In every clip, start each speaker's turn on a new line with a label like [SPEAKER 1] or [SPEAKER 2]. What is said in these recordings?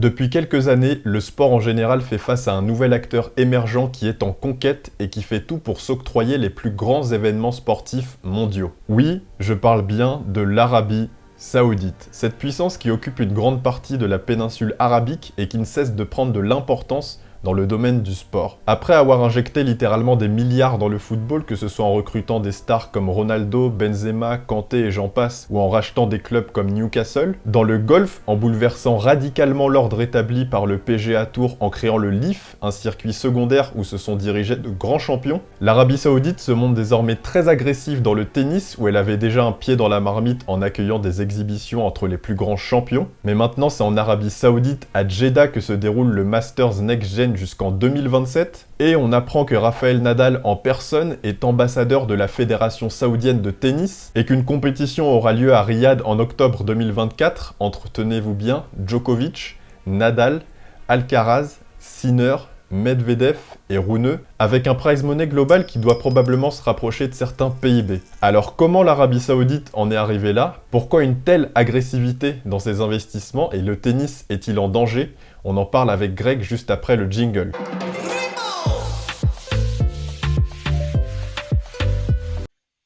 [SPEAKER 1] Depuis quelques années, le sport en général fait face à un nouvel acteur émergent qui est en conquête et qui fait tout pour s'octroyer les plus grands événements sportifs mondiaux. Oui, je parle bien de l'Arabie Saoudite, cette puissance qui occupe une grande partie de la péninsule arabique et qui ne cesse de prendre de l'importance dans le domaine du sport. Après avoir injecté littéralement des milliards dans le football, que ce soit en recrutant des stars comme Ronaldo, Benzema, Kanté et j'en passe, ou en rachetant des clubs comme Newcastle, dans le golf, en bouleversant radicalement l'ordre établi par le PGA Tour en créant le LIV, un circuit secondaire où se sont dirigés de grands champions, l'Arabie Saoudite se montre désormais très agressive dans le tennis, où elle avait déjà un pied dans la marmite en accueillant des exhibitions entre les plus grands champions, mais maintenant c'est en Arabie Saoudite, à Jeddah, que se déroule le Masters Next Gen jusqu'en 2027, et on apprend que Rafael Nadal en personne est ambassadeur de la Fédération saoudienne de tennis, et qu'une compétition aura lieu à Riyad en octobre 2024 entre, tenez-vous bien, Djokovic, Nadal, Alcaraz, Sinner, Medvedev et Rune, avec un prize money global qui doit probablement se rapprocher de certains PIB. Alors comment l'Arabie Saoudite en est arrivée là? Pourquoi une telle agressivité dans ses investissements et le tennis est-il en danger? On en parle avec Greg juste après le jingle.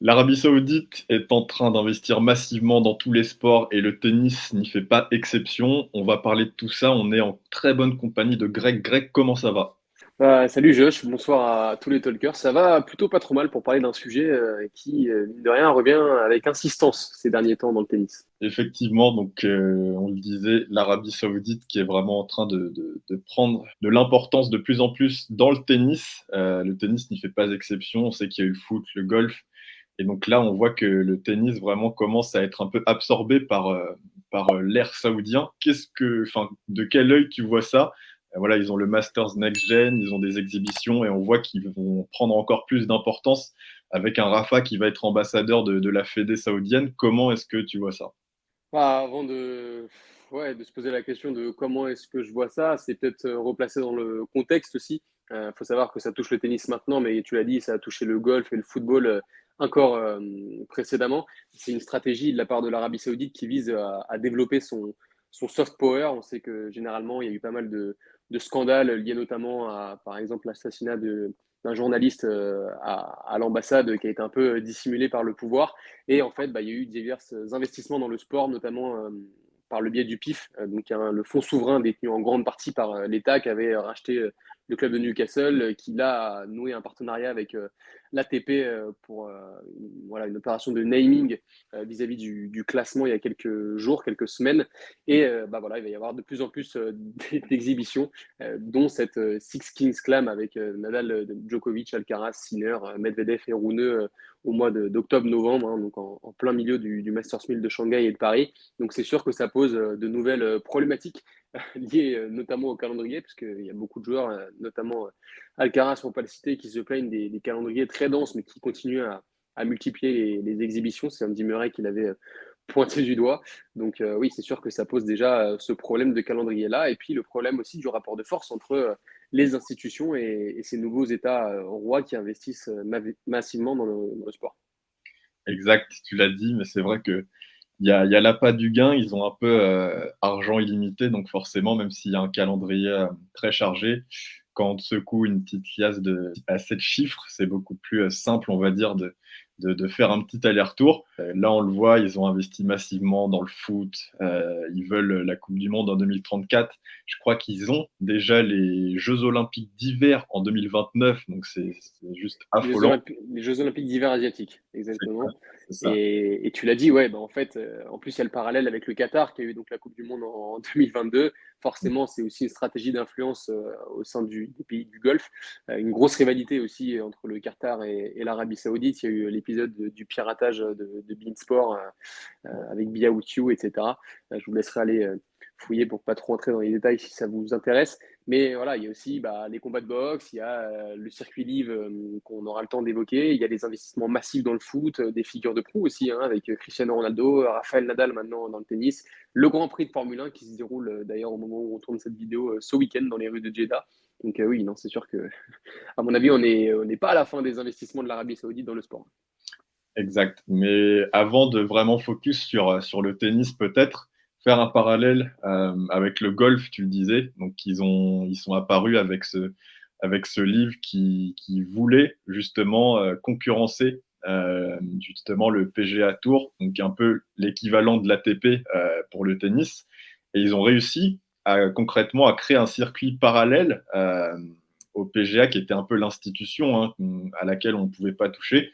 [SPEAKER 1] L'Arabie Saoudite est en train d'investir massivement dans tous les sports et le tennis n'y fait pas exception. On va parler de tout ça, on est en très bonne compagnie de Greg. Greg, comment ça va?
[SPEAKER 2] Salut Josh, bonsoir à tous les talkers. Ça va plutôt pas trop mal pour parler d'un sujet qui, mine de rien, revient avec insistance ces derniers temps dans le tennis.
[SPEAKER 1] Effectivement, donc on le disait, l'Arabie Saoudite qui est vraiment en train de prendre de l'importance de plus en plus dans le tennis. Le tennis n'y fait pas exception, on sait qu'il y a eu le foot, le golf, et donc là on voit que le tennis vraiment commence à être un peu absorbé par l'ère saoudien. De quel œil tu vois ça? Voilà, ils ont le Masters Next Gen, ils ont des exhibitions et on voit qu'ils vont prendre encore plus d'importance avec un Rafa qui va être ambassadeur de la Fédé saoudienne. Comment est-ce que tu vois ça?
[SPEAKER 2] Avant de se poser la question de comment est-ce que je vois ça, c'est peut-être replacer dans le contexte aussi. Il faut savoir que ça touche le tennis maintenant, mais tu l'as dit, ça a touché le golf et le football encore précédemment. C'est une stratégie de la part de l'Arabie Saoudite qui vise à développer son soft power. On sait que généralement, il y a eu pas mal de scandales liés notamment à, par exemple, l'assassinat d'un journaliste à l'ambassade qui a été un peu dissimulé par le pouvoir. Et en fait, il y a eu divers investissements dans le sport, notamment par le biais du PIF, donc le fonds souverain détenu en grande partie par l'État qui avait racheté le club de Newcastle, qui là a noué un partenariat avec l'ATP pour voilà, une opération de naming vis-à-vis du classement il y a quelques jours, quelques semaines. Et voilà, il va y avoir de plus en plus d'exhibitions, dont cette Six Kings Clam avec Nadal, Djokovic, Alcaraz, Sinner, Medvedev et Rune au mois d'octobre-novembre, hein, donc en plein milieu du Masters 1000 de Shanghai et de Paris. Donc c'est sûr que ça pose de nouvelles problématiques liées notamment au calendrier, parce qu'il y a beaucoup de joueurs, notamment Alcaraz, pour ne pas le citer, qui se plaignent des calendriers très denses, mais qui continuent à multiplier les exhibitions. C'est Andy Murray qui l'avait pointé du doigt. Donc oui, c'est sûr que ça pose déjà ce problème de calendrier-là, et puis le problème aussi du rapport de force entre les institutions et ces nouveaux États rois qui investissent massivement dans le sport.
[SPEAKER 1] Exact, tu l'as dit, mais c'est vrai que il y a l'appât du gain, ils ont un peu argent illimité, donc forcément, même s'il y a un calendrier très chargé, quand on te secoue une petite liasse à 7 chiffres, c'est beaucoup plus simple, on va dire, de faire un petit aller-retour. Là, on le voit, ils ont investi massivement dans le foot, ils veulent la Coupe du Monde en 2034. Je crois qu'ils ont déjà les Jeux Olympiques d'hiver en 2029, donc c'est juste affolant.
[SPEAKER 2] Les Jeux Olympiques d'hiver asiatiques,
[SPEAKER 1] C'est
[SPEAKER 2] exactement.
[SPEAKER 1] c'est ça.
[SPEAKER 2] Et tu l'as dit, ouais, en fait, en plus, il y a le parallèle avec le Qatar, qui a eu donc la Coupe du Monde en 2022. Forcément, c'est aussi une stratégie d'influence au sein des pays du Golfe. Une grosse rivalité aussi entre le Qatar et l'Arabie Saoudite. Il y a eu l'épisode du piratage de Beansport avec Biaoutiou, etc. Je vous laisserai aller fouiller pour pas trop entrer dans les détails si ça vous intéresse. Mais voilà, il y a aussi les combats de boxe, il y a le circuit live qu'on aura le temps d'évoquer, il y a des investissements massifs dans le foot, des figures de proue aussi, hein, avec Cristiano Ronaldo, Rafael Nadal maintenant dans le tennis, le Grand Prix de Formule 1 qui se déroule d'ailleurs au moment où on tourne cette vidéo ce week-end dans les rues de Jeddah. Donc oui, non, c'est sûr que, à mon avis, on n'est pas à la fin des investissements de l'Arabie Saoudite dans le sport.
[SPEAKER 1] Exact. Mais avant de vraiment focus sur le tennis, peut-être,
[SPEAKER 3] faire un parallèle avec le golf, tu le disais. Donc, ils sont apparus avec ce livre qui voulait justement concurrencer justement le PGA Tour, donc un peu l'équivalent de l'ATP pour le tennis. Et ils ont réussi concrètement à créer un circuit parallèle au PGA, qui était un peu l'institution à laquelle on ne pouvait pas toucher.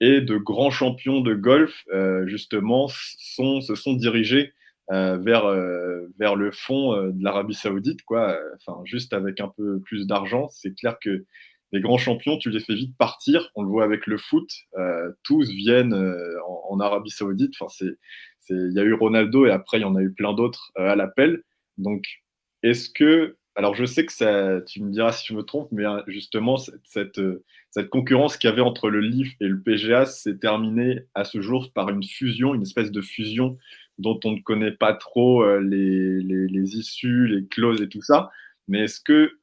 [SPEAKER 3] Et de grands champions de golf, justement, se sont dirigés vers le fond de l'Arabie Saoudite, quoi. Enfin, juste avec un peu plus d'argent. C'est clair que les grands champions, tu les fais vite partir. On le voit avec le foot. Tous viennent en Arabie Saoudite. Enfin, il y a eu Ronaldo et après, il y en a eu plein d'autres à l'appel. Donc, est-ce que. Alors, je sais que ça, tu me diras si je me trompe, mais justement, cette concurrence qu'il y avait entre le LIF et le PGA s'est terminée à ce jour par une fusion, une espèce de fusion dont on ne connaît pas trop les issues, les clauses et tout ça. Mais est-ce que,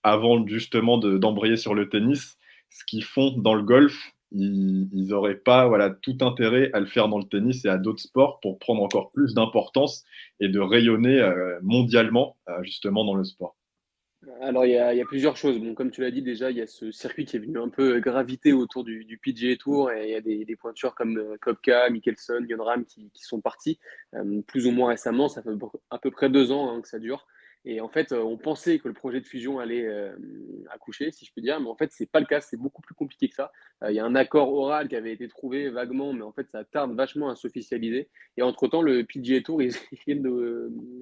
[SPEAKER 3] avant justement d'embrayer sur le tennis, ce qu'ils font dans le golf, ils n'auraient pas voilà, tout intérêt à le faire dans le tennis et à d'autres sports pour prendre encore plus d'importance et de rayonner mondialement justement dans le sport?
[SPEAKER 2] Alors, il y a plusieurs choses. Bon, comme tu l'as dit, déjà, il y a ce circuit qui est venu un peu graviter autour du PGA Tour et il y a des pointures comme Koepka, Mickelson, Jon Rahm qui sont partis plus ou moins récemment. Ça fait à peu près 2 ans que ça dure. Et en fait, on pensait que le projet de fusion allait accoucher, si je peux dire, mais en fait, c'est pas le cas. C'est beaucoup plus compliqué que ça. Il y a un accord oral qui avait été trouvé vaguement, mais en fait, ça tarde vachement à s'officialiser. Et entre-temps, le PGA Tour, ils viennent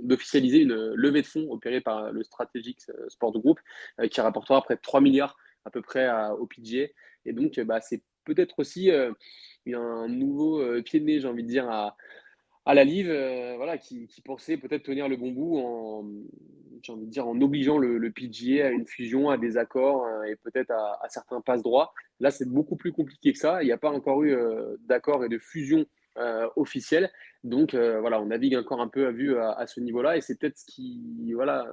[SPEAKER 2] d'officialiser une levée de fonds opérée par le Strategic Sports Group qui rapportera près de 3 milliards à peu près au PGA. Et donc, bah, c'est peut-être aussi un nouveau pied de nez, j'ai envie de dire, à la Live, voilà, qui pensait peut-être tenir le bon bout j'ai envie de dire, en obligeant le PGA à une fusion, à des accords et peut-être à certains passe-droits. Là, c'est beaucoup plus compliqué que ça. Il n'y a pas encore eu d'accord et de fusion officielle. Donc, voilà, on navigue encore un peu à vue à ce niveau-là et c'est peut-être ce qui, voilà,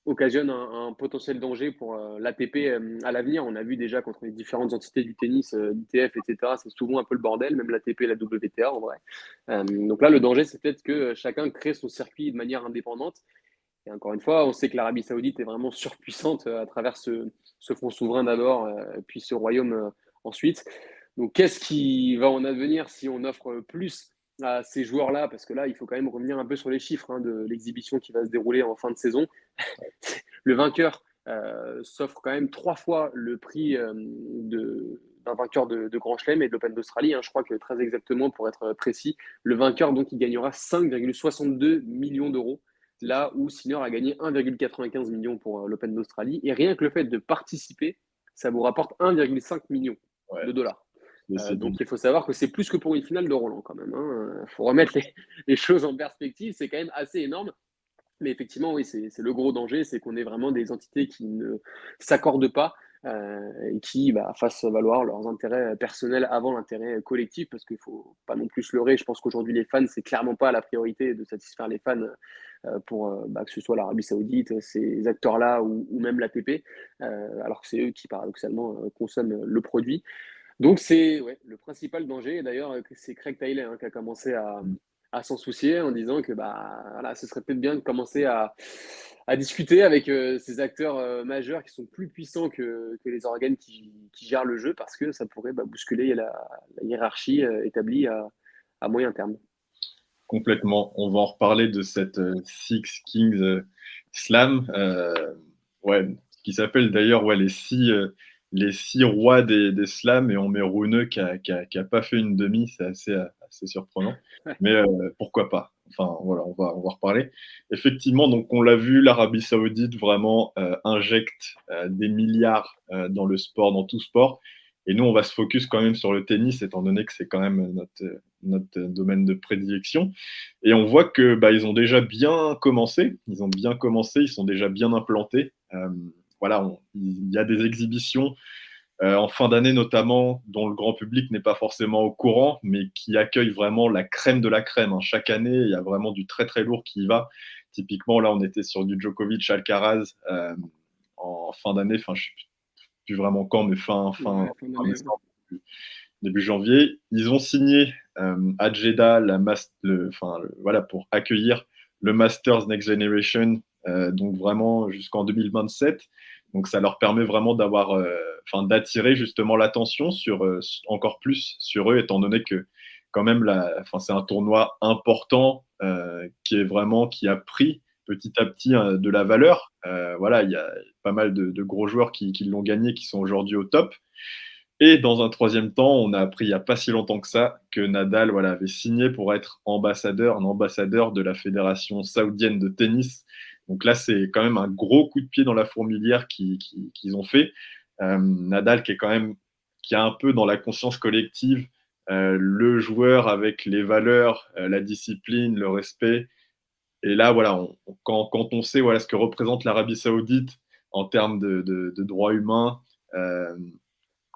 [SPEAKER 2] occasionne un potentiel danger pour l'ATP à l'avenir. On a vu déjà contre les différentes entités du tennis, l'ITF, etc., c'est souvent un peu le bordel, même l'ATP et la WTA en vrai. Donc là, le danger, c'est peut-être que chacun crée son circuit de manière indépendante. Et encore une fois, on sait que l'Arabie Saoudite est vraiment surpuissante à travers ce fonds souverain d'abord, puis ce royaume ensuite. Donc, qu'est-ce qui va en advenir si on offre plus à ces joueurs-là? Parce que là, il faut quand même revenir un peu sur les chiffres de l'exhibition qui va se dérouler en fin de saison. Le vainqueur s'offre quand même 3 fois le prix d'un vainqueur de Grand Chelem et de l'Open d'Australie. Je crois que très exactement, pour être précis, le vainqueur, donc, il gagnera 5,62 millions d'euros, là où Sinner a gagné 1,95 million pour l'Open d'Australie. Et rien que le fait de participer, ça vous rapporte 1,5 million
[SPEAKER 3] Ouais,
[SPEAKER 2] de dollars.
[SPEAKER 3] c'est
[SPEAKER 2] Donc il faut savoir que c'est plus que pour une finale de Roland quand même. Il faut remettre les choses en perspective, c'est quand même assez énorme. Mais effectivement, oui, c'est le gros danger, c'est qu'on ait vraiment des entités qui ne s'accordent pas et qui fassent valoir leurs intérêts personnels avant l'intérêt collectif, parce qu'il ne faut pas non plus se leurrer. Je pense qu'aujourd'hui, les fans, c'est clairement pas la priorité de satisfaire les fans pour que ce soit l'Arabie Saoudite, ces acteurs-là ou même l'ATP, alors que c'est eux qui, paradoxalement, consomment le produit. Donc, c'est ouais, le principal danger. Et d'ailleurs, c'est Craig Taylor qui a commencé à s'en soucier en disant que voilà, ce serait peut-être bien de commencer à discuter avec ces acteurs majeurs qui sont plus puissants que les organes qui gèrent le jeu parce que ça pourrait bousculer la hiérarchie établie à moyen terme.
[SPEAKER 3] complètement. On va en reparler de cette Six Kings Slam, ouais, qui s'appelle d'ailleurs ouais, les six rois des slams, et on met Rune qui a pas fait une demi, c'est assez surprenant. Mais pourquoi pas? Enfin voilà, on va reparler. Effectivement, donc on l'a vu, l'Arabie Saoudite vraiment injecte des milliards dans le sport, dans tout sport. Et nous, on va se focus quand même sur le tennis, étant donné que c'est quand même notre domaine de prédilection. Et on voit que ils ont déjà bien commencé. Ils ont bien commencé. Ils sont déjà bien implantés. Voilà, il y a des exhibitions en fin d'année notamment, dont le grand public n'est pas forcément au courant, mais qui accueillent vraiment la crème de la crème. Chaque année, il y a vraiment du très très lourd qui y va. Typiquement, là, on était sur du Djokovic Alcaraz en fin d'année. Enfin, je ne sais plus vraiment quand, mais
[SPEAKER 2] Ouais, fin
[SPEAKER 3] fin
[SPEAKER 2] d'année.
[SPEAKER 3] décembre, début janvier. Ils ont signé à Jeddah voilà, pour accueillir le Masters Next Generation, donc vraiment jusqu'en 2027. Donc ça leur permet vraiment d'attirer justement l'attention encore plus sur eux, étant donné que quand même c'est un tournoi important qui a pris petit à petit de la valeur. Voilà, il y a pas mal de gros joueurs qui l'ont gagné, qui sont aujourd'hui au top. Et dans un troisième temps, on a appris il n'y a pas si longtemps que ça que Nadal avait signé pour être un ambassadeur de la Fédération saoudienne de tennis. Donc là, c'est quand même un gros coup de pied dans la fourmilière qu'ils ont fait. Nadal qui a un peu dans la conscience collective le joueur avec les valeurs, la discipline, le respect. Et là, quand on sait ce que représente l'Arabie Saoudite en termes de droits humains,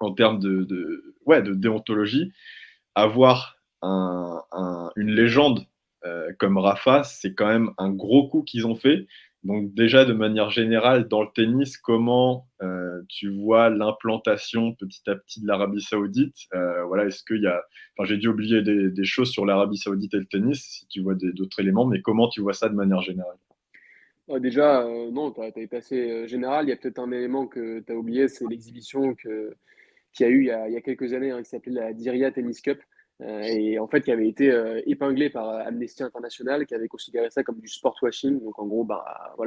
[SPEAKER 3] en termes de déontologie, avoir une légende comme Rafa, c'est quand même un gros coup qu'ils ont fait. Donc déjà, de manière générale, dans le tennis, comment tu vois l'implantation petit à petit de l'Arabie Saoudite est-ce qu'il y a... Enfin, j'ai dû oublier des choses sur l'Arabie Saoudite et le tennis, si tu vois d'autres éléments, mais comment tu vois ça de manière générale?
[SPEAKER 2] Déjà, non, tu as été assez général. Il y a peut-être un élément que tu as oublié, c'est l'exhibition qu'il y a eu il y a quelques années, qui s'appelait la Diriyah Tennis Cup. Et en fait, qui avait été épinglé par Amnesty International, qui avait considéré ça comme du sport washing. Donc, en gros,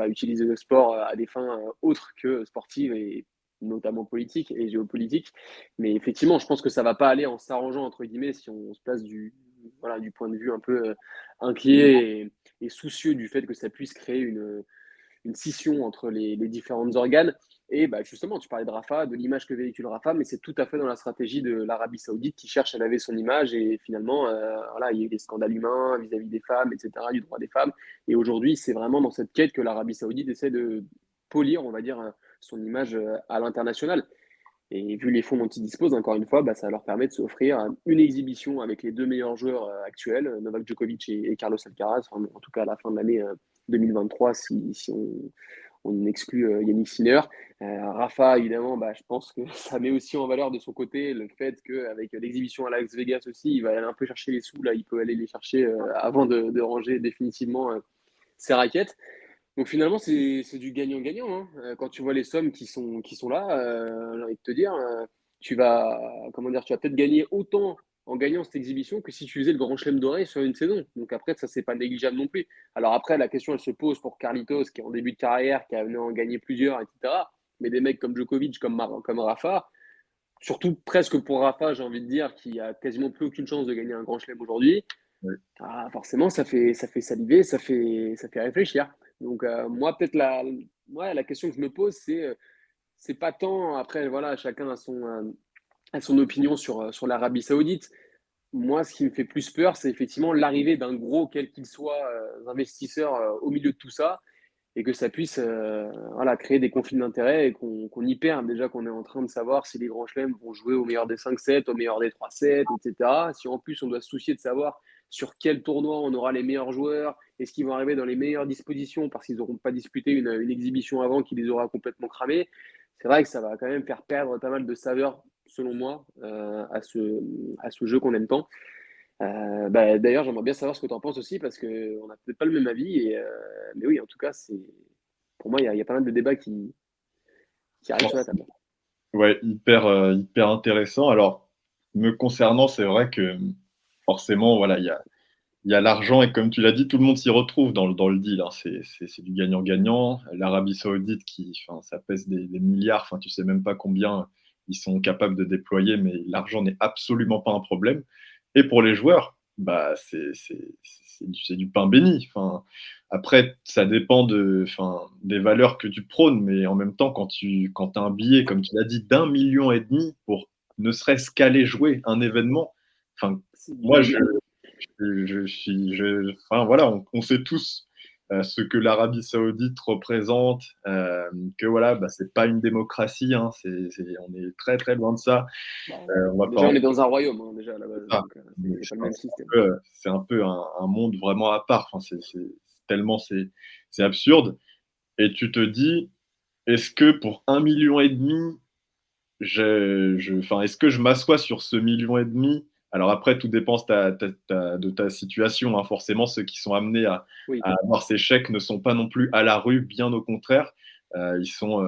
[SPEAKER 2] utiliser le sport à des fins autres que sportives et notamment politiques et géopolitiques. Mais effectivement, je pense que ça va pas aller en s'arrangeant, entre guillemets, si on se place du point de vue un peu inquiet et soucieux du fait que ça puisse créer une scission entre les différents organes. Et justement, tu parlais de Rafa, de l'image que véhicule Rafa, mais c'est tout à fait dans la stratégie de l'Arabie Saoudite qui cherche à laver son image. Et finalement, il y a eu des scandales humains vis-à-vis des femmes, etc., du droit des femmes. Et aujourd'hui, c'est vraiment dans cette quête que l'Arabie Saoudite essaie de polir, on va dire, son image à l'international. Et vu les fonds dont ils disposent, encore une fois, ça leur permet de s'offrir une exhibition avec les deux meilleurs joueurs actuels, Novak Djokovic et Carlos Alcaraz, enfin, en tout cas à la fin de l'année 2023, si on exclut Yannick Sinner. Rafa, évidemment, je pense que ça met aussi en valeur de son côté le fait qu'avec l'exhibition à Las Vegas aussi, il va aller un peu chercher les sous, là, il peut aller les chercher avant de ranger définitivement ses raquettes. Donc finalement, c'est du gagnant-gagnant, hein. Quand tu vois les sommes qui sont là, j'ai envie de te dire, tu vas peut-être gagner autant en gagnant cette exhibition que si tu faisais le Grand Chelem doré sur une saison. Donc après, ça, c'est pas négligeable non plus. Alors après, la question, elle se pose pour Carlitos, qui est en début de carrière, qui a venu en gagner plusieurs, etc. Mais des mecs comme Djokovic, comme Rafa, surtout presque pour Rafa, j'ai envie de dire, qui a quasiment plus aucune chance de gagner un Grand Chelem aujourd'hui,
[SPEAKER 3] Oui.
[SPEAKER 2] forcément, ça fait saliver, ça fait réfléchir. Donc, moi, peut-être la question que je me pose, c'est pas tant, après, voilà, chacun a son opinion sur l'Arabie Saoudite. Moi, ce qui me fait plus peur, c'est effectivement l'arrivée d'un gros, quel qu'il soit, investisseur au milieu de tout ça, et que ça puisse créer des conflits d'intérêts et qu'on y perd. Déjà qu'on est en train de savoir si les grands chelems vont jouer au meilleur des 5-7, au meilleur des 3-7, etc. Si en plus on doit se soucier de savoir sur quel tournoi on aura les meilleurs joueurs, est-ce qu'ils vont arriver dans les meilleures dispositions parce qu'ils n'auront pas disputé une exhibition avant qui les aura complètement cramés, c'est vrai que ça va quand même faire perdre pas mal de saveur, selon moi, à ce jeu qu'on aime tant. D'ailleurs, j'aimerais bien savoir ce que tu en penses aussi, parce qu'on n'a peut-être pas le même avis. Mais oui, en tout cas, pour moi, il y a pas mal de débats qui arrivent sur la table.
[SPEAKER 3] Ouais, hyper intéressant. Alors, me concernant, c'est vrai que forcément, voilà, il y a l'argent et comme tu l'as dit, tout le monde s'y retrouve dans le deal, hein. C'est du gagnant-gagnant. L'Arabie Saoudite, ça pèse des milliards, enfin, tu sais même pas combien ils sont capables de déployer, mais l'argent n'est absolument pas un problème. Et pour les joueurs, c'est du pain béni. Enfin, après, ça dépend des valeurs que tu prônes, mais en même temps, quand tu as un billet, comme tu l'as dit, d'1,5 million pour ne serait-ce qu'aller jouer un événement, enfin,
[SPEAKER 2] C'est
[SPEAKER 3] moi,
[SPEAKER 2] débile.
[SPEAKER 3] voilà, on sait tous ce que l'Arabie Saoudite représente, que voilà, c'est pas une démocratie, hein, on est très très loin de ça. On va
[SPEAKER 2] Déjà,
[SPEAKER 3] pas
[SPEAKER 2] on est dans un royaume, hein, déjà, à la base.
[SPEAKER 3] ah,
[SPEAKER 2] Donc, c'est pas le même système.
[SPEAKER 3] c'est un peu un monde vraiment à part. Enfin, tellement c'est absurde. Et tu te dis, est-ce que pour 1,5 million, est-ce que je m'assois sur ce 1,5 million Alors après, tout dépend de ta situation, hein. Forcément, ceux qui sont amenés
[SPEAKER 2] Oui,
[SPEAKER 3] à avoir ces chèques ne sont pas non plus à la rue, bien au contraire. Ils sont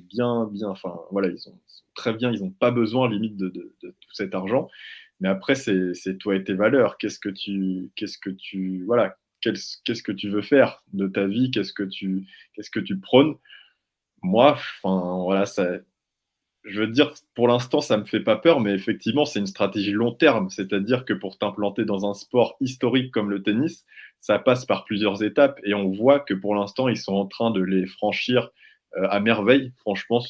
[SPEAKER 3] bien, enfin voilà, ils sont très bien, ils n'ont pas besoin limite de tout cet argent. Mais après, c'est toi et tes valeurs. Voilà, qu'est-ce que tu veux faire de ta vie? Qu'est-ce que tu prônes? Moi, enfin voilà, je veux dire, pour l'instant, ça me fait pas peur, mais effectivement, c'est une stratégie long terme. C'est-à-dire que pour t'implanter dans un sport historique comme le tennis, ça passe par plusieurs étapes et on voit que pour l'instant, ils sont en train de les franchir à merveille. Franchement,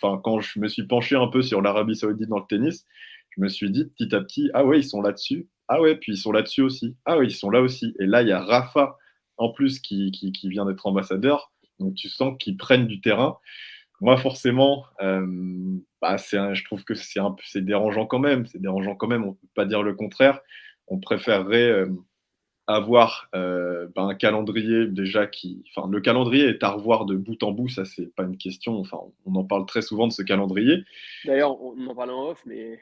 [SPEAKER 3] enfin, quand je me suis penché un peu sur l'Arabie Saoudite dans le tennis, je me suis dit petit à petit, ah ouais, ils sont là-dessus. Ah ouais, puis ils sont là-dessus aussi. Ah ouais, ils sont là aussi. Et là, il y a Rafa en plus qui vient d'être ambassadeur. Donc tu sens qu'ils prennent du terrain. Moi, forcément, je trouve que c'est dérangeant quand même. C'est dérangeant quand même. On ne peut pas dire le contraire. On préférerait avoir un calendrier déjà enfin, le calendrier est à revoir de bout en bout. Ça, c'est pas une question. Enfin, on en parle très souvent de ce calendrier.
[SPEAKER 2] d'ailleurs, on en parlait en off, mais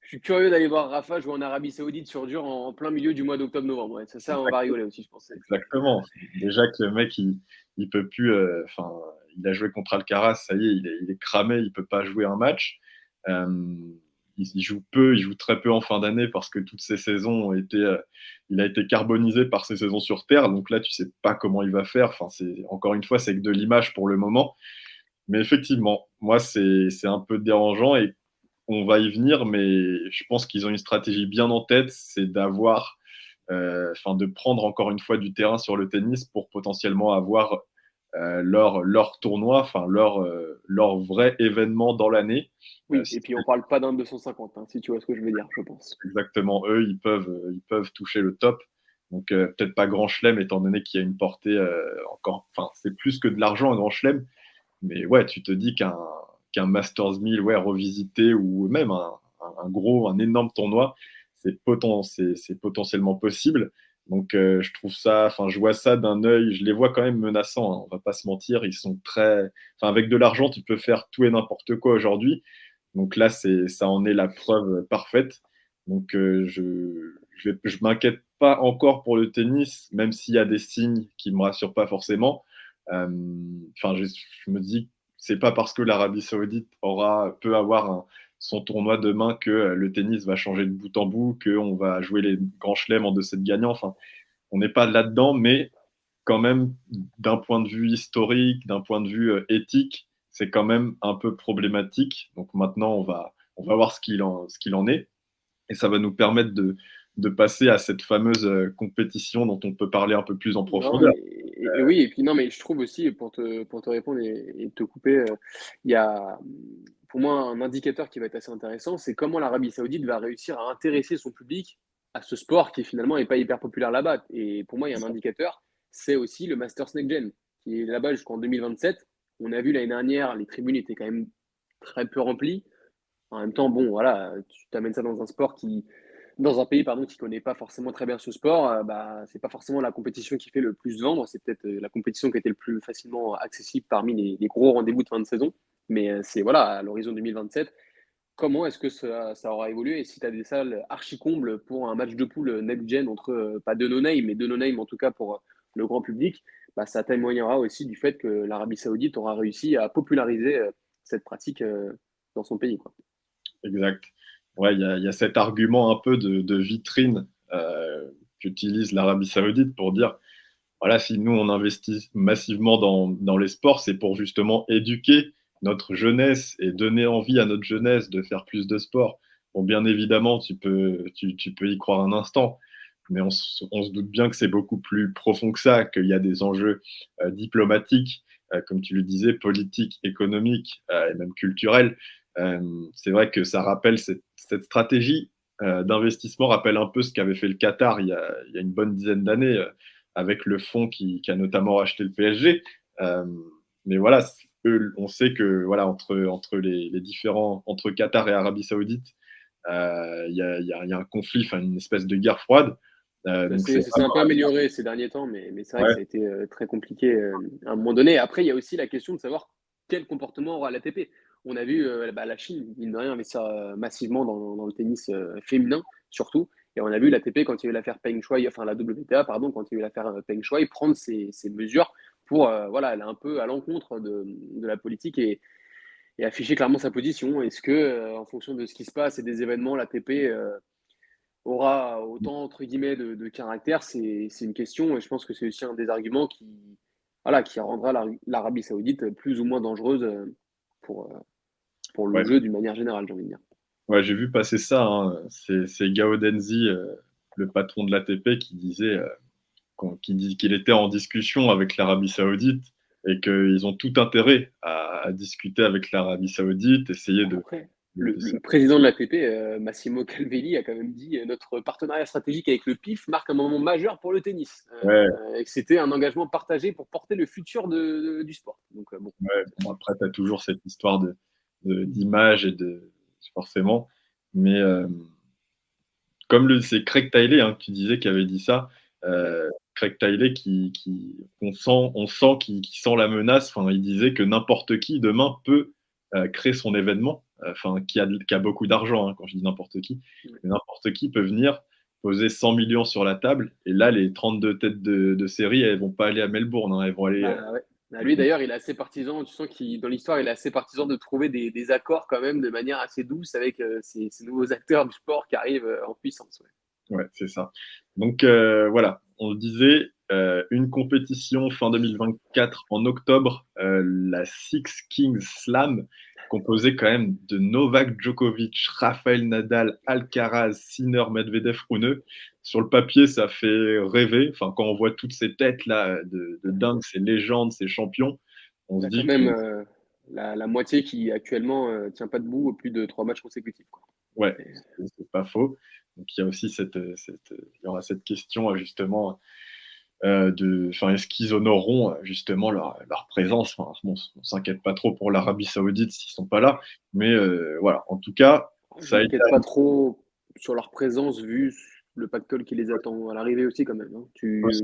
[SPEAKER 2] je suis curieux d'aller voir Rafa jouer en Arabie Saoudite sur dur en plein milieu du mois d'octobre-novembre. Ouais, ça, on va rigoler aussi, je pense.
[SPEAKER 3] Exactement. Déjà que le mec, il peut plus. Enfin, il a joué contre Alcaraz, ça y est, il est cramé, il peut pas jouer un match. Euh, il joue peu, il joue très peu en fin d'année parce que toutes ses saisons ont été. Il a été carbonisé par ses saisons sur terre. Donc là, tu sais pas comment il va faire. Enfin, encore une fois, c'est que de l'image pour le moment. Mais effectivement, moi, c'est un peu dérangeant et on va y venir. Mais je pense qu'ils ont une stratégie bien en tête, c'est de prendre encore une fois du terrain sur le tennis pour potentiellement avoir leur tournoi, enfin leur vrai événement dans l'année.
[SPEAKER 2] Oui, et puis on parle pas d'un 250, hein, si tu vois ce que je veux dire, je pense.
[SPEAKER 3] Exactement, eux, ils peuvent toucher le top. Donc peut-être pas Grand Chelem, étant donné qu'il y a une portée encore. Enfin, c'est plus que de l'argent un Grand Chelem, mais ouais, tu te dis qu'un Masters 1000, ouais, revisité ou même un énorme tournoi, c'est potentiellement possible. Donc je trouve ça, enfin je vois ça d'un œil, je les vois quand même menaçants, hein, on va pas se mentir, ils sont enfin avec de l'argent tu peux faire tout et n'importe quoi aujourd'hui. Donc là ça en est la preuve parfaite. Donc je m'inquiète pas encore pour le tennis, même s'il y a des signes qui me rassurent pas forcément. Enfin, je me dis, c'est pas parce que l'Arabie Saoudite peut avoir son tournoi demain que le tennis va changer de bout en bout, qu'on va jouer les grands chelems en 2-7 gagnants. Enfin, on n'est pas là-dedans, mais quand même, d'un point de vue historique, d'un point de vue éthique, c'est quand même un peu problématique. Donc maintenant, on va voir ce qu'il en est. Et ça va nous permettre de passer à cette fameuse compétition dont on peut parler un peu plus en
[SPEAKER 2] Non,
[SPEAKER 3] profondeur.
[SPEAKER 2] et oui, et puis non, mais je trouve aussi, pour te répondre et te couper, il y a pour moi un indicateur qui va être assez intéressant, c'est comment l'Arabie Saoudite va réussir à intéresser son public à ce sport qui finalement n'est pas hyper populaire là-bas. Et pour moi, il y a un indicateur, c'est aussi le Masters Next Gen, qui est là-bas jusqu'en 2027. On a vu l'année dernière, les tribunes étaient quand même très peu remplies. En même temps, bon, voilà, tu t'amènes ça dans un sport dans un pays pardon, qui ne connaît pas forcément très bien ce sport, bah, c'est pas forcément la compétition qui fait le plus vendre. C'est peut-être la compétition qui a été le plus facilement accessible parmi les gros rendez-vous de fin de saison. Mais c'est voilà, à l'horizon 2027, comment est-ce que ça aura évolué? Et si tu as des salles archi combles pour un match de poule next-gen entre, pas de no-name, mais de no-name en tout cas pour le grand public, bah, ça témoignera aussi du fait que l'Arabie Saoudite aura réussi à populariser cette pratique dans son pays, quoi.
[SPEAKER 3] Exact. Ouais, il y a cet argument un peu de vitrine qu'utilise l'Arabie Saoudite pour dire, voilà, si nous on investit massivement dans les sports, c'est pour justement éduquer notre jeunesse et donner envie à notre jeunesse de faire plus de sport. Bon, bien évidemment, tu peux y croire un instant, mais on se doute bien que c'est beaucoup plus profond que ça, qu'il y a des enjeux diplomatiques, comme tu le disais, politiques, économiques et même culturels. C'est vrai que ça rappelle cette stratégie d'investissement rappelle un peu ce qu'avait fait le Qatar il y a une bonne dizaine d'années avec le fonds qui a notamment racheté le PSG. Euh, mais voilà, eux, on sait que voilà, entre les différents, entre Qatar et Arabie Saoudite, il y a un conflit, enfin une espèce de guerre froide.
[SPEAKER 2] Ça
[SPEAKER 3] Donc
[SPEAKER 2] s'est
[SPEAKER 3] c'est
[SPEAKER 2] ça s'est un peu amélioré ces derniers temps, mais c'est vrai que
[SPEAKER 3] ouais,
[SPEAKER 2] ça a été très compliqué à un moment donné. Après, il y a aussi la question de savoir quel comportement aura l'ATP. on a vu la Chine, mine de rien, investir massivement dans le tennis féminin, surtout. Et on a vu l'ATP, quand il y a eu l'affaire Peng Shuai, enfin la WTA, pardon, quand il y a eu l'affaire Peng Shuai, prendre ces mesures pour aller un peu à l'encontre de la politique et afficher clairement sa position. Est-ce que, en fonction de ce qui se passe et des événements, l'ATP aura autant, entre guillemets, de caractère? C'est une question, et je pense que c'est aussi un des arguments qui rendra l'Arabie Saoudite plus ou moins dangereuse pour, euh, pour le
[SPEAKER 3] Ouais,
[SPEAKER 2] jeu d'une manière générale, j'ai envie de dire.
[SPEAKER 3] ouais, j'ai vu passer ça, hein. C'est Gao Denzi, le patron de l'ATP, qui disait qu'il était en discussion avec l'Arabie Saoudite et qu'ils ont tout intérêt à discuter avec l'Arabie Saoudite, essayer
[SPEAKER 2] Après,
[SPEAKER 3] de se-
[SPEAKER 2] le président de l'ATP, Massimo Calvelli, a quand même dit notre partenariat stratégique avec le PIF marque un moment majeur pour le tennis.
[SPEAKER 3] Ouais,
[SPEAKER 2] Et que c'était un engagement partagé pour porter le futur du sport. Donc, bon.
[SPEAKER 3] ouais. Bon, après, tu as toujours cette histoire d'image et forcément. Mais c'est Craig Tiley, hein, que tu disais, qui avait dit ça.
[SPEAKER 2] Ouais.
[SPEAKER 3] Craig Tiley, on sent qu'il sent la menace. Enfin, il disait que n'importe qui demain peut créer son événement. Enfin, qui a beaucoup d'argent, hein, quand je dis n'importe qui.
[SPEAKER 2] Ouais.
[SPEAKER 3] Mais n'importe qui peut venir poser 100 millions sur la table. Et là, les 32 têtes de série, elles vont pas aller à Melbourne, hein, elles vont aller.
[SPEAKER 2] Ouais. Bah, lui, d'ailleurs, il est assez partisan. Tu sens qu'il, dans l'histoire, il est assez partisan de trouver des accords quand même de manière assez douce avec ces nouveaux acteurs du sport qui arrivent en puissance. Ouais.
[SPEAKER 3] Ouais, c'est ça. Donc voilà, on le disait, une compétition fin 2024 en octobre, la Six Kings Slam, composée quand même de Novak Djokovic, Rafael Nadal, Alcaraz, Sinner, Medvedev, Rune. Sur le papier, ça fait rêver. Enfin, quand on voit toutes ces têtes-là de dingue, ces légendes, ces champions, on se
[SPEAKER 2] T'as quand
[SPEAKER 3] dit que
[SPEAKER 2] même la moitié qui actuellement tient pas debout au plus de 3 matchs consécutifs, quoi.
[SPEAKER 3] ouais,
[SPEAKER 2] Et,
[SPEAKER 3] c'est pas faux. Donc il y a aussi il y aura cette question justement est-ce qu'ils honoreront justement leur présence. Enfin, bon, on s'inquiète pas trop pour l'Arabie Saoudite s'ils sont pas là, mais voilà. En tout cas,
[SPEAKER 2] je
[SPEAKER 3] ça a été.
[SPEAKER 2] m'inquiète pas trop sur leur présence vu le pactole qui les attend à l'arrivée aussi quand même, hein.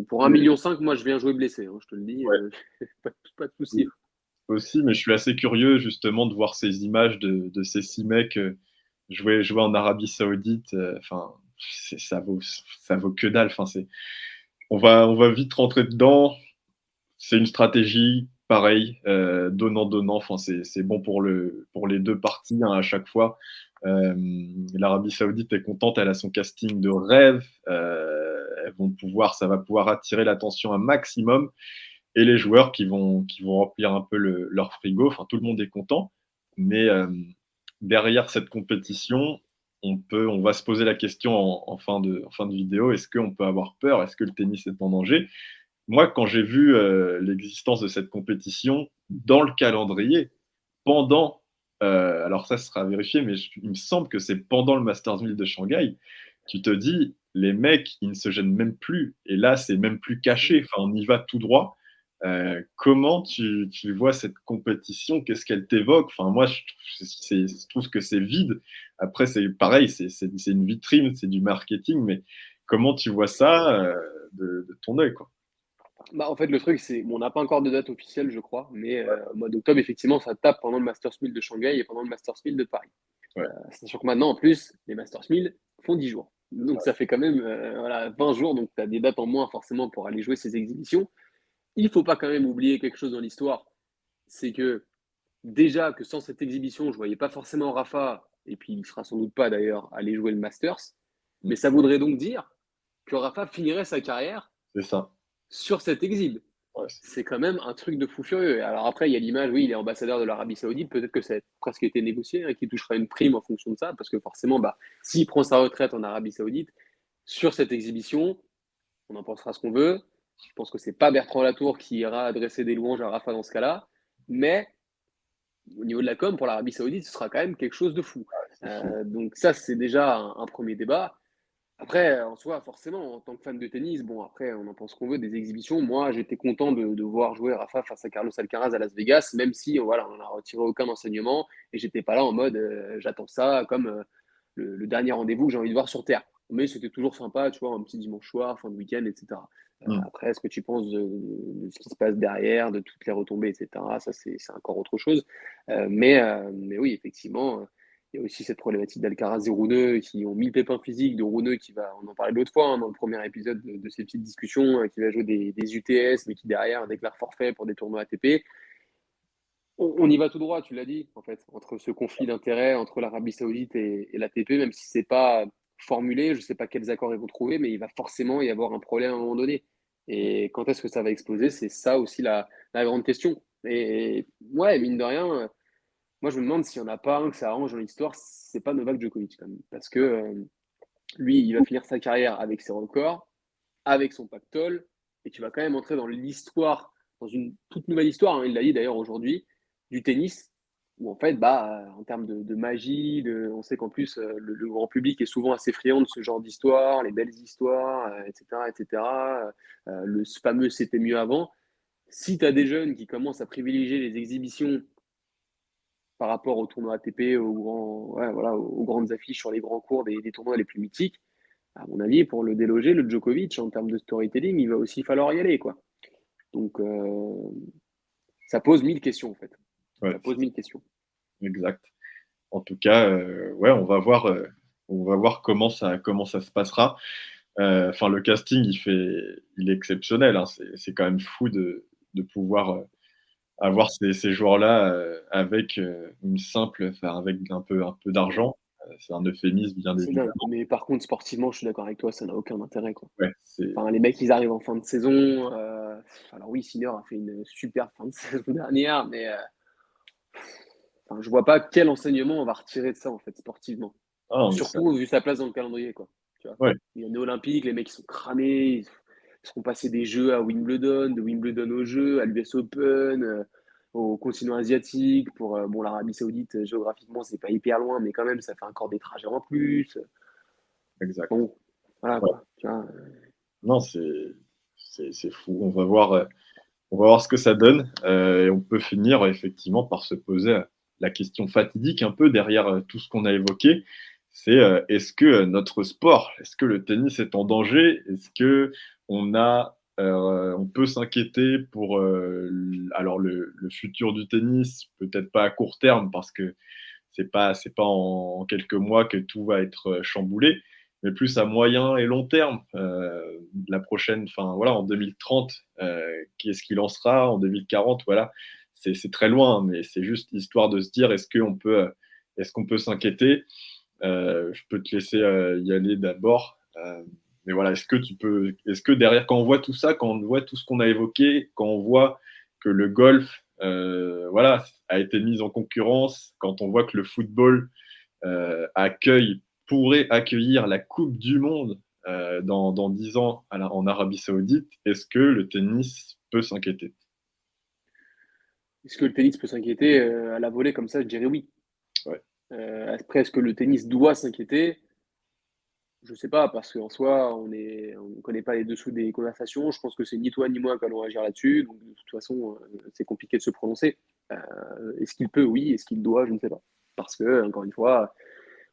[SPEAKER 2] Pour 1,5 million, moi je viens jouer blessé, hein, je te le dis,
[SPEAKER 3] Ouais,
[SPEAKER 2] pas de souci.
[SPEAKER 3] aussi, mais je suis assez curieux justement de voir ces images de ces 6 mecs jouer en Arabie Saoudite. Enfin, ça vaut que dalle. Enfin, on va vite rentrer dedans. C'est une stratégie, pareil, donnant-donnant. Enfin, c'est bon pour les deux parties, hein, à chaque fois. L'Arabie Saoudite est contente, elle a son casting de rêve. Ça va pouvoir attirer l'attention un maximum. Et les joueurs qui vont remplir un peu leur frigo. Enfin, tout le monde est content. Mais derrière cette compétition, on va se poser la question en fin de vidéo, est-ce qu'on peut avoir peur? Est-ce que le tennis est en danger? Moi, quand j'ai vu l'existence de cette compétition dans le calendrier, alors ça sera vérifié, mais il me semble que c'est pendant le Masters 1000 de Shanghai, tu te dis, les mecs, ils ne se gênent même plus. Et là, c'est même plus caché. Enfin, on y va tout droit. Comment tu vois cette compétition? Qu'est-ce qu'elle t'évoque? Enfin, moi, je trouve que c'est vide. Après, c'est pareil, c'est une vitrine, c'est du marketing, mais comment tu vois ça de ton œil, quoi?
[SPEAKER 2] Bah, en fait, le truc, c'est on n'a pas encore de date officielle, je crois, mais au mois d'octobre, effectivement, ça tape pendant le Masters 1000 de Shanghai et pendant le Masters 1000 de Paris.
[SPEAKER 3] Ouais,
[SPEAKER 2] Sachant que maintenant, en plus, les Masters 1000 font 10 jours. Donc, ça fait quand même 20 jours. Donc, tu as des dates en moins, forcément, pour aller jouer ces exhibitions. Il ne faut pas quand même oublier quelque chose dans l'histoire. C'est que, déjà, que sans cette exhibition, je ne voyais pas forcément Rafa, et puis il ne sera sans doute pas d'ailleurs, aller jouer le Masters. Mais ça voudrait donc dire que Rafa finirait sa carrière
[SPEAKER 3] c'est ça.
[SPEAKER 2] sur cette exhibe.
[SPEAKER 3] Ouais,
[SPEAKER 2] C'est quand même un truc de fou furieux. Alors après, il y a l'image, oui, il est ambassadeur de l'Arabie Saoudite, peut-être que ça a presque été négocié, hein, qu'il touchera une prime en fonction de ça, parce que forcément, s'il prend sa retraite en Arabie Saoudite, sur cette exhibition, on en pensera ce qu'on veut. Je pense que c'est pas Bertrand Latour qui ira adresser des louanges à Rafa dans ce cas-là, mais au niveau de la com, pour l'Arabie Saoudite, ce sera quand même quelque chose de fou.
[SPEAKER 3] c'est fou.
[SPEAKER 2] Donc ça, c'est déjà un premier débat. Après, en soi, forcément, en tant que fan de tennis, bon, après, on en pense qu'on veut des exhibitions. Moi, j'étais content de voir jouer Rafa face à Carlos Alcaraz à Las Vegas, même si, voilà, on n'en a retiré aucun enseignement et j'étais pas là en mode j'attends ça comme le dernier rendez-vous que j'ai envie de voir sur Terre. Mais c'était toujours sympa, tu vois, un petit dimanche soir, fin de week-end, etc. Après, ce que tu penses de ce qui se passe derrière, de toutes les retombées, etc., ça, c'est encore autre chose. Mais oui, effectivement, il y a aussi cette problématique d'Alcaraz et Rune qui ont mis le pépin physique de Rune qui va, on en parlait l'autre fois dans le premier épisode de ces petites discussions, qui va jouer des UTS, mais qui derrière déclare forfait pour des tournois ATP. On y va tout droit, tu l'as dit, en fait, entre ce conflit d'intérêts entre l'Arabie Saoudite et l'ATP, même si c'est pas formulé, je sais pas quels accords ils vont trouver, mais il va forcément y avoir un problème à un moment donné. Et quand est-ce que ça va exploser? C'est ça aussi la grande question. Et ouais, mine de rien, moi je me demande s'il n'y en a pas un que ça arrange dans l'histoire, c'est pas Novak Djokovic quand même. Parce que lui, il va finir sa carrière avec ses records, avec son pactole, et tu vas quand même entrer dans l'histoire, dans une toute nouvelle histoire, hein, il l'a dit d'ailleurs aujourd'hui, du tennis, où en fait, en termes de magie, on sait qu'en plus, le grand public est souvent assez friand de ce genre d'histoire, les belles histoires, etc., etc. Le fameux c'était mieux avant. Si tu as des jeunes qui commencent à privilégier les exhibitions par rapport aux tournois ATP, ouais, voilà, aux grandes affiches sur les grands cours des tournois les plus mythiques, à mon avis, pour le déloger, le Djokovic, en termes de storytelling, il va aussi falloir y aller, quoi. Donc, ça pose mille questions, en fait.
[SPEAKER 3] Ouais,
[SPEAKER 2] Ça pose mille questions.
[SPEAKER 3] exact. En tout cas, ouais, on va voir comment ça se passera. Enfin, le casting, il est exceptionnel, hein. C'est quand même fou de pouvoir avoir ces joueurs-là avec une simple, enfin, avec un peu d'argent. C'est un euphémisme, bien
[SPEAKER 2] C'est dingue.
[SPEAKER 3] évidemment.
[SPEAKER 2] Mais par contre, sportivement, je suis d'accord avec toi, ça n'a aucun intérêt, quoi.
[SPEAKER 3] Ouais, c'est
[SPEAKER 2] Enfin, les mecs, ils arrivent en fin de saison. Alors oui, Sinner a fait une super fin de saison dernière, mais enfin, je vois pas quel enseignement on va retirer de ça, en fait, sportivement.
[SPEAKER 3] ah non, mais ça,
[SPEAKER 2] Surtout vu sa place dans le calendrier, quoi. Tu vois.
[SPEAKER 3] ouais,
[SPEAKER 2] Il y a les Olympiques, les mecs ils sont cramés, ils seront passés des jeux à Wimbledon, de Wimbledon aux Jeux, à l'US Open, au continent asiatique. Pour bon, l'Arabie Saoudite, géographiquement, c'est pas hyper loin, mais quand même, ça fait encore des trajets en plus.
[SPEAKER 3] exact.
[SPEAKER 2] Bon, voilà
[SPEAKER 3] Ouais.
[SPEAKER 2] quoi. Tu vois.
[SPEAKER 3] Non, c'est fou. On va voir ce que ça donne. Et on peut finir effectivement par se poser la question fatidique un peu derrière tout ce qu'on a évoqué. C'est est-ce que notre sport, est-ce que le tennis est en danger? Est-ce que on peut s'inquiéter pour alors le futur du tennis, peut-être pas à court terme parce que c'est pas en quelques mois que tout va être chamboulé, mais plus à moyen et long terme. La prochaine, enfin voilà, en 2030, qui est-ce qui lancera? En 2040, voilà, c'est très loin, mais c'est juste histoire de se dire est-ce qu'on peut s'inquiéter? Je peux te laisser y aller d'abord. Mais voilà, est-ce que derrière, quand on voit tout ça, quand on voit tout ce qu'on a évoqué, quand on voit que le golf, voilà, a été mis en concurrence, quand on voit que le football pourrait accueillir la Coupe du Monde dans 10 ans en Arabie Saoudite, est-ce que le tennis peut s'inquiéter?
[SPEAKER 2] Est-ce que le tennis peut s'inquiéter à la volée comme ça? Je dirais oui.
[SPEAKER 3] Ouais,
[SPEAKER 2] Après, est-ce que le tennis doit s'inquiéter? Je sais pas, parce qu'en soi, on ne connaît pas les dessous des conversations. Je pense que c'est ni toi ni moi qui allons agir là-dessus. Donc, de toute façon, c'est compliqué de se prononcer. Est-ce qu'il peut? Oui. Est-ce qu'il doit? Je ne sais pas. Parce que, encore une fois,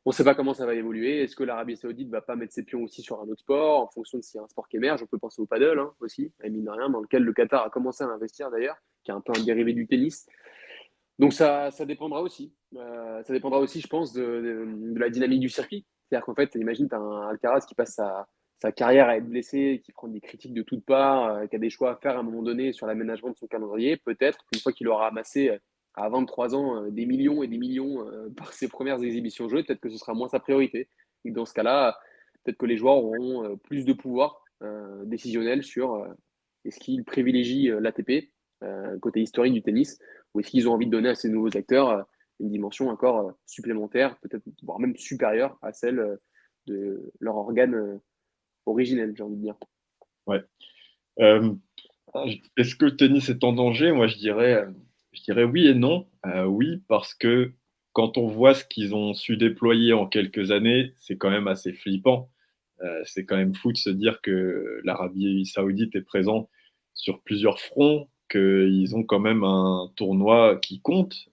[SPEAKER 2] on ne sait pas comment ça va évoluer. Est-ce que l'Arabie Saoudite va pas mettre ses pions aussi sur un autre sport en fonction de s'il y a un sport qui émerge? On peut penser au paddle hein, aussi, et mine de rien, dans lequel le Qatar a commencé à investir d'ailleurs, qui est un peu un dérivé du tennis. Donc ça dépendra aussi. Ça dépendra aussi, je pense, de la dynamique du circuit. C'est-à-dire qu'en fait, imagine, tu as un Alcaraz qui passe sa carrière à être blessé, qui prend des critiques de toutes parts, qui a des choix à faire à un moment donné sur l'aménagement de son calendrier. Peut-être qu'une fois qu'il aura amassé à 23 ans des millions et des millions par ses premières exhibitions jeux, peut-être que ce sera moins sa priorité. Et dans ce cas-là, peut-être que les joueurs auront plus de pouvoir décisionnel sur est-ce qu'ils privilégient l'ATP, côté historique du tennis, ou est-ce qu'ils ont envie de donner à ces nouveaux acteurs une dimension encore supplémentaire, peut-être voire même supérieure à celle de leur organe originel, j'ai envie de dire.
[SPEAKER 3] ouais. Euh, Est-ce que le tennis est en danger? Moi, je dirais oui et non. Oui, parce que quand on voit ce qu'ils ont su déployer en quelques années, c'est quand même assez flippant. C'est quand même fou de se dire que l'Arabie Saoudite est présent sur plusieurs fronts, qu'ils ont quand même un tournoi qui compte.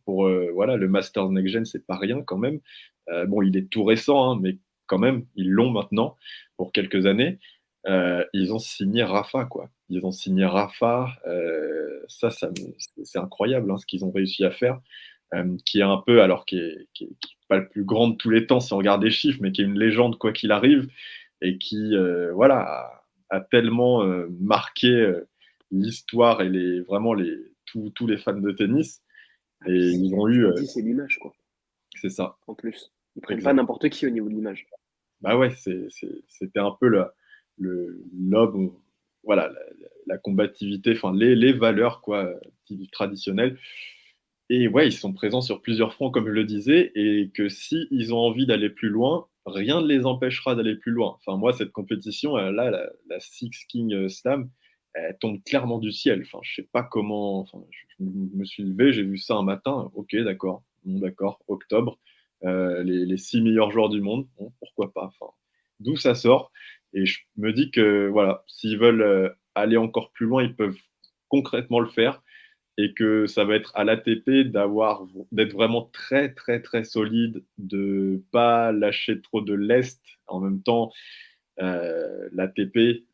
[SPEAKER 3] Pour voilà, le Masters Next Gen, c'est pas rien quand même. Bon, il est tout récent, hein, mais quand même, ils l'ont maintenant pour quelques années. Ils ont signé Rafa, quoi. Ils ont signé Rafa, c'est incroyable, hein, ce qu'ils ont réussi à faire, qui est un peu alors qui est pas le plus grand de tous les temps si on regarde les chiffres, mais qui est une légende quoi qu'il arrive et qui, voilà, a tellement, marqué, l'histoire et tous les fans de tennis
[SPEAKER 2] Ah,
[SPEAKER 3] et
[SPEAKER 2] puis
[SPEAKER 3] ils ont
[SPEAKER 2] tu
[SPEAKER 3] eu,
[SPEAKER 2] l'as dit, c'est l'image, quoi,
[SPEAKER 3] c'est ça,
[SPEAKER 2] en plus. Ils prennent pas
[SPEAKER 3] exact.
[SPEAKER 2] n'importe qui au niveau de l'image.
[SPEAKER 3] Bah ouais, c'était un peu l'homme, voilà, la combativité, enfin les valeurs quoi, traditionnelles. Et ouais, ils sont présents sur plusieurs fronts, comme je le disais, et que si ils ont envie d'aller plus loin, rien ne les empêchera d'aller plus loin. Enfin, moi, cette compétition, là, la Six King Slam, elle tombe clairement du ciel. Enfin, je sais pas comment. Enfin, je me suis levé, j'ai vu ça un matin. Ok, d'accord, bon, d'accord, octobre, les 6 meilleurs joueurs du monde, bon, pourquoi pas. Enfin, d'où ça sort. Et je me dis que voilà, s'ils veulent aller encore plus loin, ils peuvent concrètement le faire et que ça va être à l'ATP d'être vraiment très, très, très solide, de pas lâcher trop de lest. En même temps, l'ATP,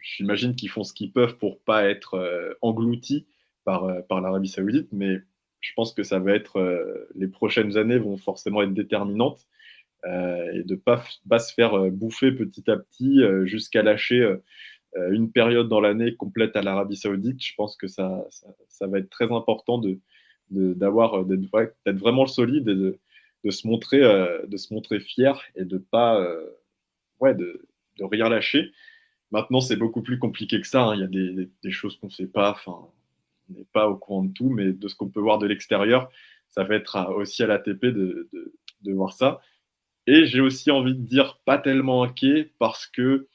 [SPEAKER 3] j'imagine qu'ils font ce qu'ils peuvent pour pas être engloutis par l'Arabie Saoudite, mais je pense que ça va être les prochaines années vont forcément être déterminantes et de pas se faire bouffer petit à petit jusqu'à lâcher une période dans l'année complète à l'Arabie Saoudite. Je pense que ça va être très important d'être vraiment solide et de se montrer fier et de pas ouais, de rien lâcher. Maintenant, c'est beaucoup plus compliqué que ça, hein. Il y a des choses qu'on ne sait pas, enfin, on n'est pas au courant de tout, mais de ce qu'on peut voir de l'extérieur, ça va être aussi à l'ATP de voir ça. Et j'ai aussi envie de dire pas tellement inquiet parce que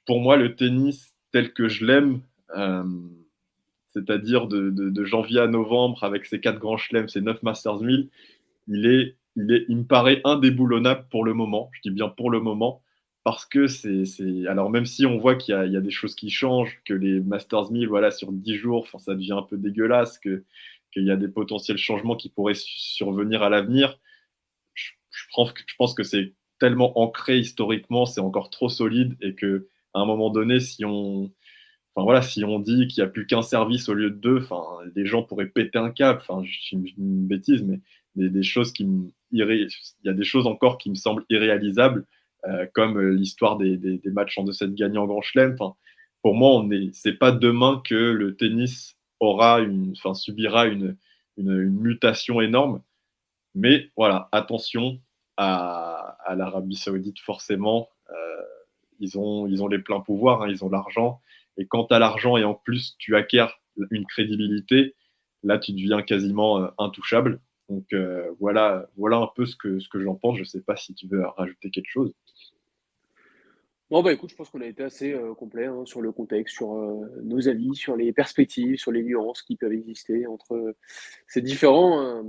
[SPEAKER 3] pour moi, le tennis tel que je l'aime, euh, c'est-à-dire de janvier à novembre avec ses 4 grands chelems, ses 9 Masters 1000, il me paraît indéboulonnable pour le moment. Je dis bien pour le moment, parce que alors même si on voit qu'il y a des choses qui changent, que les Masters 1000, voilà, sur 10 jours, ça devient un peu dégueulasse, qu'il y a des potentiels changements qui pourraient survenir à l'avenir, je pense que c'est tellement ancré historiquement, c'est encore trop solide et que à un moment donné, enfin voilà, si on dit qu'il n'y a plus qu'un service au lieu de deux, enfin, les gens pourraient péter un câble. Enfin, je dis une bêtise, mais des choses il y a des choses encore qui me semblent irréalisables, comme l'histoire des matchs en 2-7 gagnants en Grand Chelem. Enfin, pour moi, c'est pas demain que le tennis subira une mutation énorme. Mais voilà, attention à l'Arabie Saoudite, forcément. Ils ont les pleins pouvoirs, hein, ils ont l'argent. Et quand tu as l'argent et en plus tu acquiers une crédibilité, là tu deviens quasiment intouchable. Donc voilà un peu ce que j'en pense. Je ne sais pas si tu veux rajouter quelque chose.
[SPEAKER 2] Bon, bah écoute, je pense qu'on a été assez complet hein, sur le contexte, sur nos avis, sur les perspectives, sur les nuances qui peuvent exister entre ces différents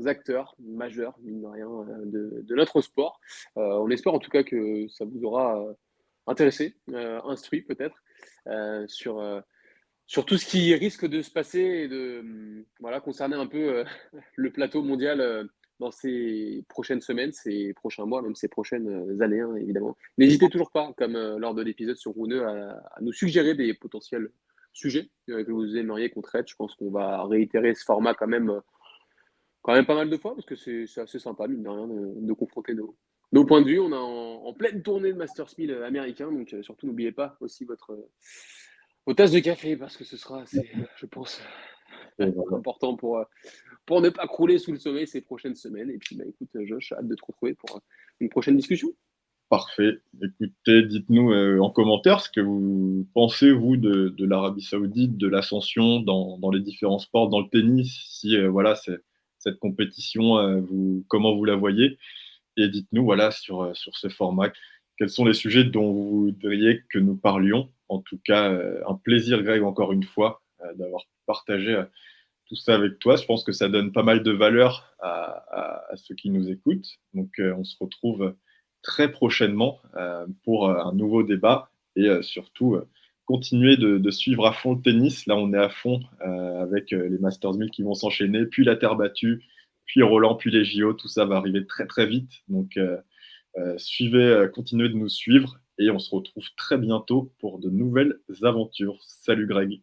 [SPEAKER 2] acteurs majeurs, mine de rien, de notre sport. On espère en tout cas que ça vous aura intéressé, instruit peut-être, sur, sur tout ce qui risque de se passer et de voilà, concerner un peu le plateau mondial dans ces prochaines semaines, ces prochains mois, même ces prochaines années, hein, évidemment. N'hésitez toujours pas, comme lors de l'épisode sur Rouneux, à nous suggérer des potentiels sujets que vous aimeriez qu'on traite. Je pense qu'on va réitérer ce format quand même pas mal de fois, parce que c'est assez sympa, mine de rien, de confronter nos points de vue. On est en pleine tournée de Masters 1000 américain, donc surtout n'oubliez pas aussi vos tasses de café, parce que ce sera assez, je pense,
[SPEAKER 3] Et voilà.
[SPEAKER 2] important pour ne pas crouler sous le sommeil ces prochaines semaines. Et puis, bah, écoute, Josh, hâte de te retrouver pour une prochaine discussion.
[SPEAKER 3] Parfait. Écoutez, dites-nous en commentaire ce que vous pensez, vous, de l'Arabie Saoudite, de l'ascension dans les différents sports, dans le tennis, si voilà, cette compétition, comment vous la voyez. Et dites-nous, voilà, sur ce format, quels sont les sujets dont vous voudriez que nous parlions. En tout cas, un plaisir, Greg, encore une fois, d'avoir partagé tout ça avec toi. Je pense que ça donne pas mal de valeur à ceux qui nous écoutent. Donc, on se retrouve très prochainement pour un nouveau débat et surtout continuer de suivre à fond le tennis. Là, on est à fond avec les Masters 1000 qui vont s'enchaîner, puis la terre battue, puis Roland, puis les JO. Tout ça va arriver très très vite. Donc, suivez, continuez de nous suivre et on se retrouve très bientôt pour de nouvelles aventures. Salut Greg.